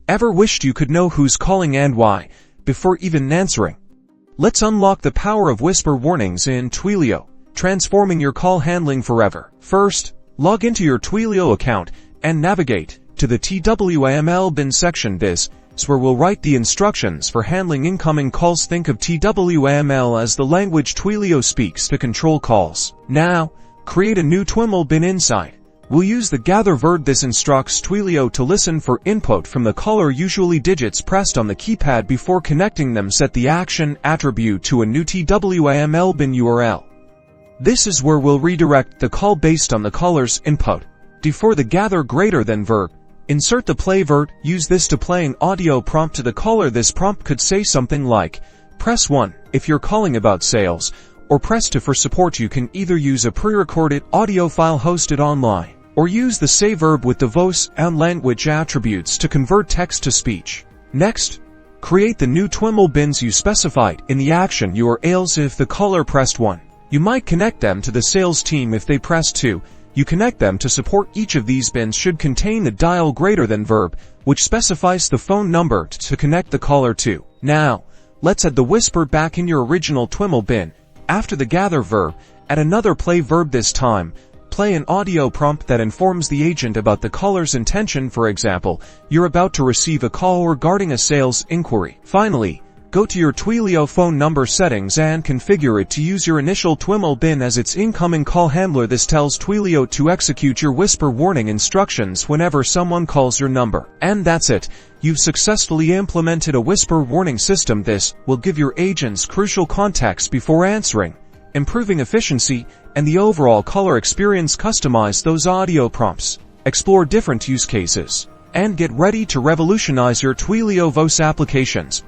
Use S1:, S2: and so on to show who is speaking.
S1: Ever wished you could know who's calling and why, before even answering? Let's unlock the power of whisper warnings in Twilio, transforming your call handling forever. First, log into your Twilio account and navigate to the TWIML bin section. This is where we'll write the instructions for handling incoming calls. Think of TWIML as the language Twilio speaks to control calls. Now, create a new TwiML bin inside. We'll use the gather verb. This instructs Twilio to listen for input from the caller, usually digits pressed on the keypad before connecting them. Set the action attribute to a new TWIML bin URL. This is where we'll redirect the call based on the caller's input. Before the gather greater than verb, insert the play verb. Use this to play an audio prompt to the caller. This prompt could say something like, press 1 if you're calling about sales, or press 2 for support. You can either use a pre-recorded audio file hosted online, or use the say verb with the voice and language attributes to convert text to speech. Next, create the new TwiML bins you specified in the action URLs. If the caller pressed 1, you might connect them to the sales team. If they pressed 2, you connect them to support. Each of these bins should contain the dial greater than verb, which specifies the phone number to connect the caller to. Now, let's add the whisper back in your original TwiML bin. After the gather verb, add another play verb. This time, play an audio prompt that informs the agent about the caller's intention. For example, you're about to receive a call regarding a sales inquiry. Finally, go to your Twilio phone number settings and configure it to use your initial TwiML bin as its incoming call handler. This tells Twilio to execute your whisper warning instructions whenever someone calls your number. And that's it. You've successfully implemented a whisper warning system. This will give your agents crucial context before answering, improving efficiency and the overall caller experience. Customize those audio prompts, explore different use cases, and get ready to revolutionize your Twilio voice applications.